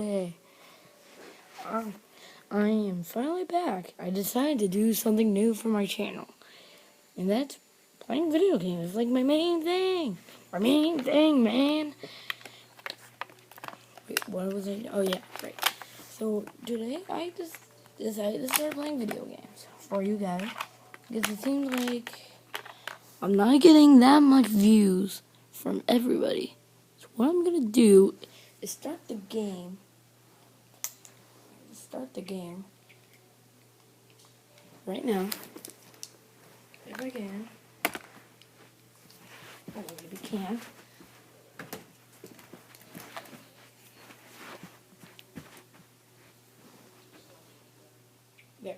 everybody. I am finally back. I decided to do something new for my channel, and that's playing video games. It's like my main thing. My main thing, man. Wait, what was I? Oh yeah, right. So today I just decided to start playing video games for you guys because it seems like I'm not getting that much views from everybody. So what I'm gonna do is start the game. Right now, if I can. Oh, maybe can't. There.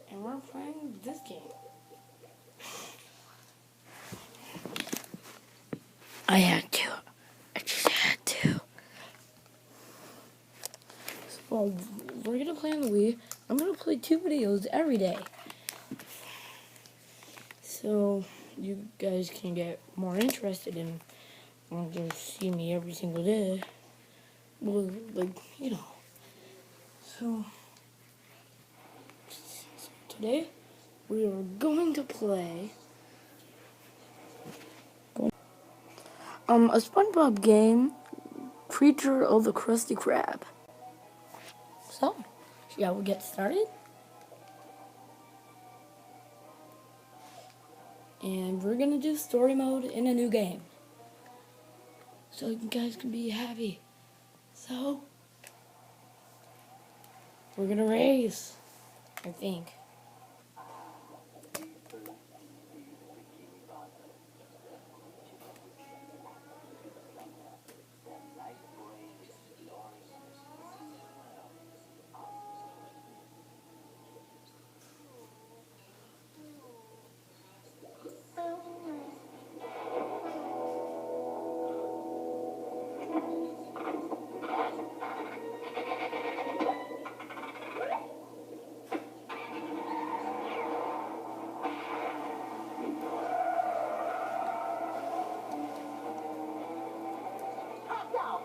And we're playing this game. I had to. I just had to. So, we're gonna play on the Wii. I'm gonna play 2 videos every day. So, you guys can get more interested in just see me every single day. Well, like, you know. So today, we are going to play a SpongeBob game, Creature of the Krusty Krab. So, shall we get started? And we're gonna do story mode in a new game, so you guys can be happy. So, we're gonna race, I think.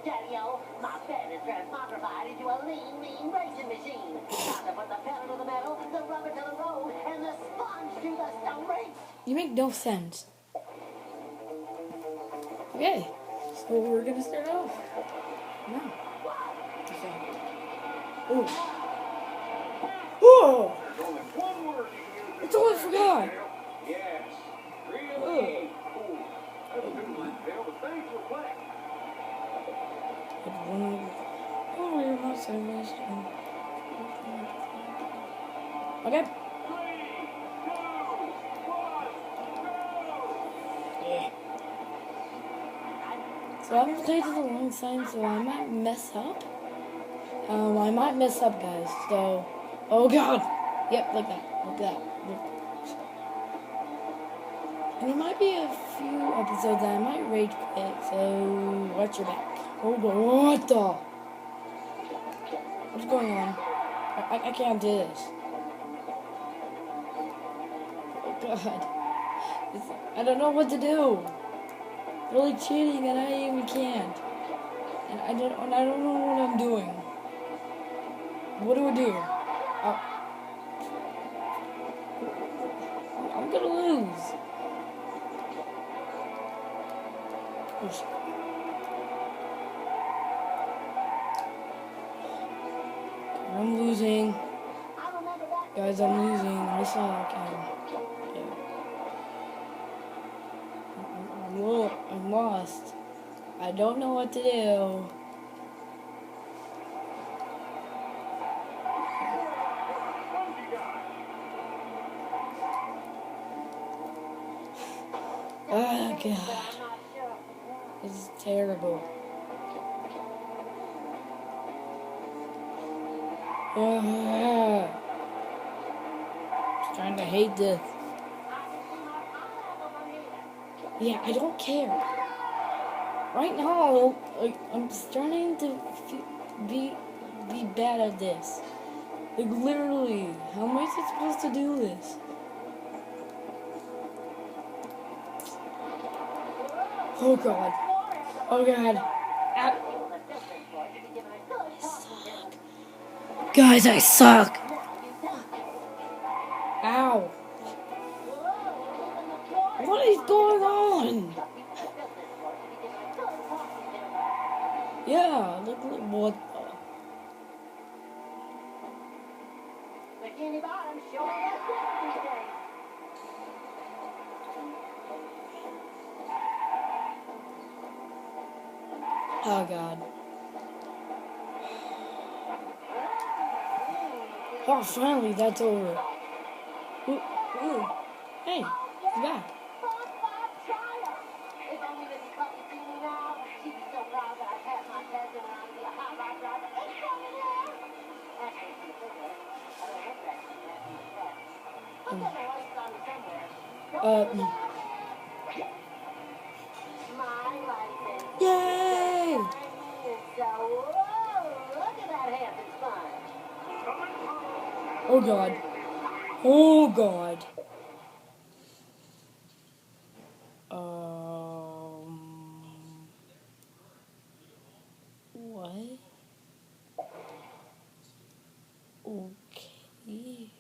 Daddy-o, my bed is transmogrified into a lean, mean racing machine. Time to put the pedal to the metal, the rubber to the road, and the sponge to the stone race. You make no sense. Okay, so we're gonna start off now. Okay. Oh. Oh! There's only one word you can use. It's all I forgot. Yes. Really cool. That's a good one, Bill, but thanks for playing. Oh, you're not so much. Okay. 3, 2, 1, go! Yeah. So I haven't played it a long time, so I might mess up. Guys. So, oh god. Yep, like that. And there might be a few episodes that I might rage quit, so watch your back. Oh god, what the? What's going on? I can't do this. Oh god. I don't know what to do. Really cheating and I even can't. And I don't know what I'm doing. What do I do? I'm gonna lose. Oops. I'm losing. Guys, I'm losing. I suck. I'm lost. I don't know what to do. Oh god. This is terrible. Starting to hate this. Yeah, I don't care. Right now, I'm starting to be bad at this. Like literally, how am I supposed to do this? Oh god. Oh god. Guys, I suck. Ow. What is going on? Yeah, look what Bikini Bottom showing us these days. oh god. Oh, finally, that's over. Ooh, ooh. Hey, he's back. If only Mrs. Cluck could see me now, she'd be so proud that I passed my test and I'd be a hot rod driver. It's coming there! Actually, it's in the figure. I don't have that yet. I've got my license on me somewhere. My license. Yay! So, whoa, look at that Hampton sponge. Oh god. Oh god. What? Okay.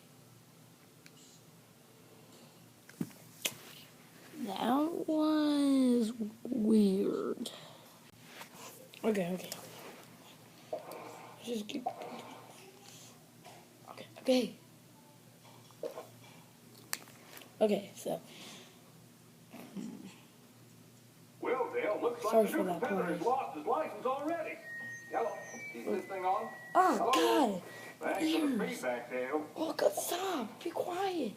That was weird. Okay. Just keep. Okay, so. Well, Dale, looks Sorry like for the that competitor's noise. lost his license already. Hello, is this thing on? Oh, Hello? God. Thanks for the Ears. feedback, Dale. Oh, God, stop. Be quiet.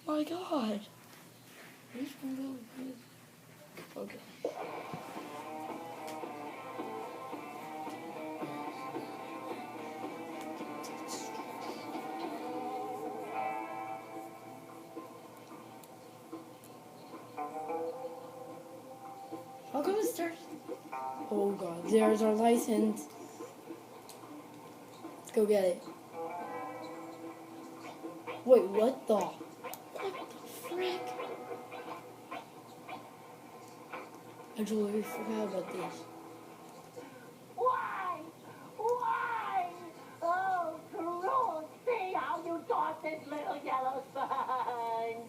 My God. Where's my little music? Okay. How come it starts? Oh, God. There's our license. Let's go get it. Wait, what the? What the frick? I totally forgot about this. Why? Why? Oh, cruel. See how you taught this little yellow sponge.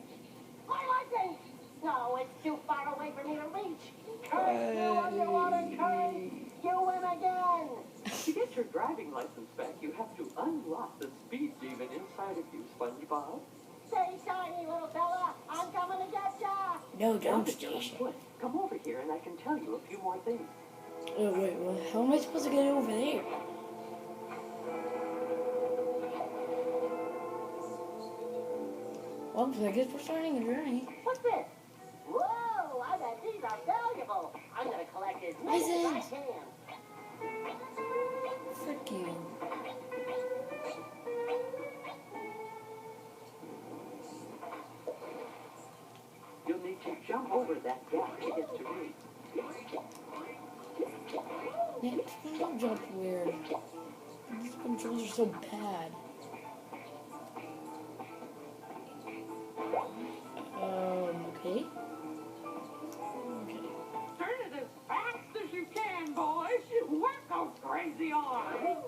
My license! No, it's too far away for me to reach. Curse you, underwater current. You win again. To get your driving license back, you have to unlock the speed demon inside of you, SpongeBob. Stay shiny, little fella. I'm coming to get ya. No, Now dump that you're on station. foot, come over here and I can tell you a few more things. Oh, wait, what? How am I supposed to get over there? Well, I guess we're starting a journey. What's this? Whoa, I bet these are valuable. I'm gonna collect as many as I License. can. Frick you. You'll need to jump over that gap to get to me. Man, don't jump weird. These controls are so bad. Okay. Turn it as fast as you can, boys. Work those crazy arms.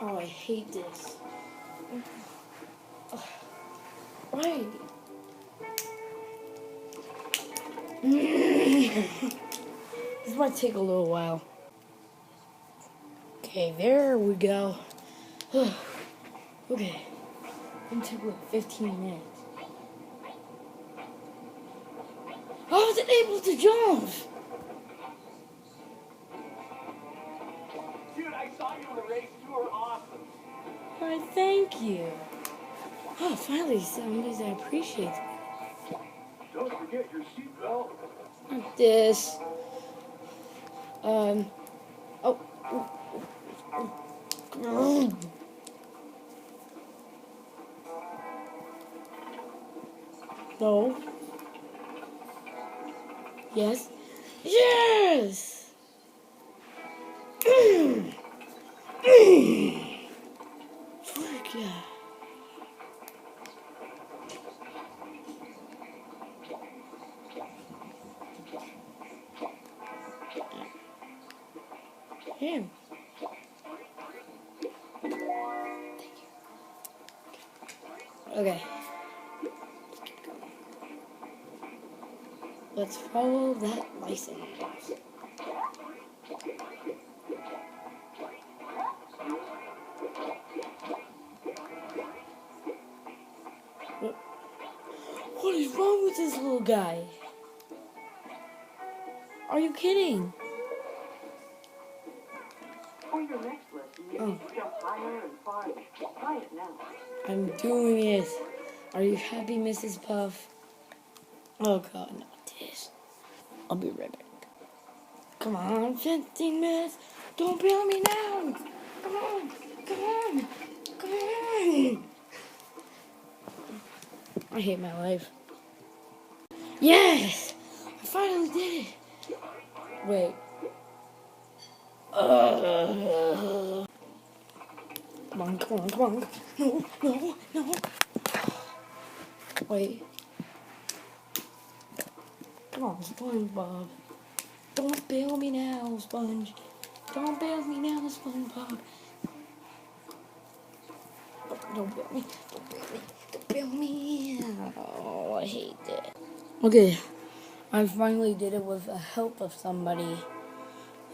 Oh, I hate this. Right. This might take a little while. Okay, there we go. Okay. It took like 15 minutes. I wasn't able to jump! Dude, I saw you in the race. You were awesome. Why, thank you. Oh, finally, somebody that appreciates me. Don't forget your seatbelt. Like this. Oh. No. Yes. Yes! Frick yeah. Him. Okay. Let's follow that license. What is wrong with this little guy? Are you kidding? For your next lesson, you need to jump higher and farther. Try it now. I'm doing it. Are you happy, Mrs. Puff? Oh god, not this. I'll be right back. Come on, 15 minutes. Don't bail me now. Come on, come on, come on. I hate my life. Yes! I finally did it. Wait. Come on, come on, come on. No, no, no. Wait. Come on, SpongeBob. Don't bail me now, Sponge. Don't bail me now, SpongeBob. Don't bail me. Don't bail me. Don't bail me. Oh, I hate that. Okay. I finally did it with the help of somebody.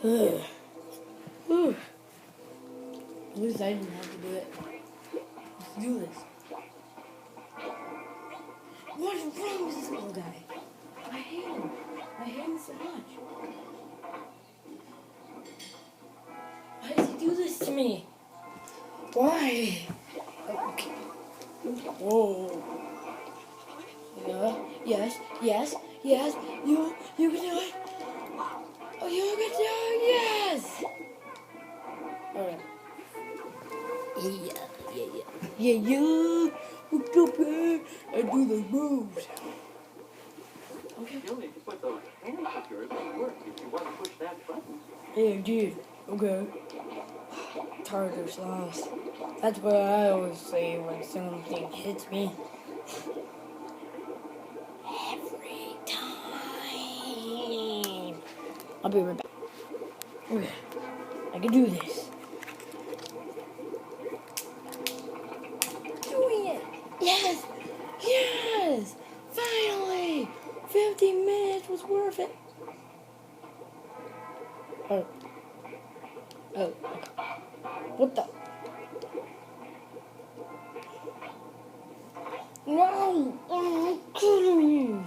Ugh. Ugh. At least I didn't have to do it. Let's do this. What is wrong with this little guy? I hate him. I hate him so much. Why does he do this to me? Why? Okay. Whoa. Yeah. Yes. Yes. Yes. You can do it. Oh, you can do it. Yes. Alright. Yeah. Look up here and do the moves. Okay. You'll need to put those hands of yours to work if you want to push that button. Yeah, dude. Okay. Tartar sauce. That's what I always say when something hits me. Every time. I'll be right back. Okay. I can do this. Doing it. Yes. Yes. Finally. 15 minutes was worth it. Oh. Okay. What the? No! Oh, kidding me!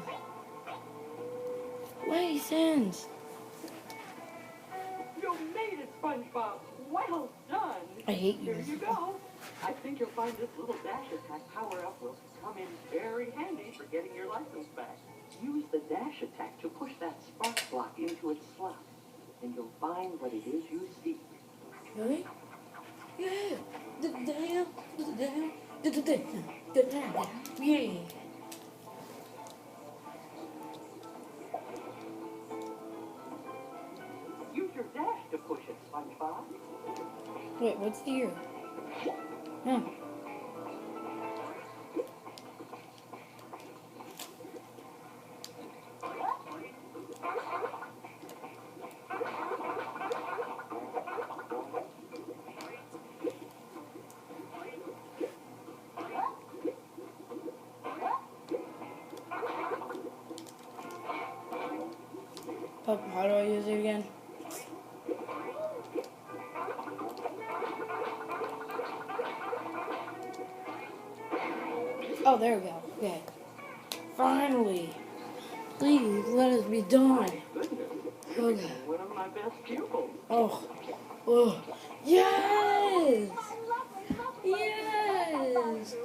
License! You made it, SpongeBob. Well done. I hate you. Here you go. I think you'll find this little dash attack power-up will come in very handy for getting your license back. Use the dash attack to push that spark block into its slot, and you'll find what it is you seek. Really? Yeah! Yeah! Use your dash to push it, SpongeBob. Wait, what's here? Huh. Oh, how do I use it again? Oh, there we go. Okay. Finally. Please, let us be done. Goodness, Okay. one of my best pupils. Oh. Oh. Yes! Yes!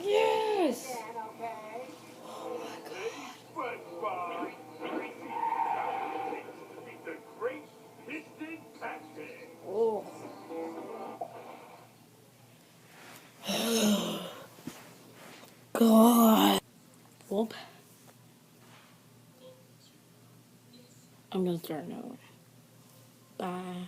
Yes! Oh my god. SpongeBob. The Great Piston Patrick. Oh. God. Whoop. I'm gonna start over. Bye.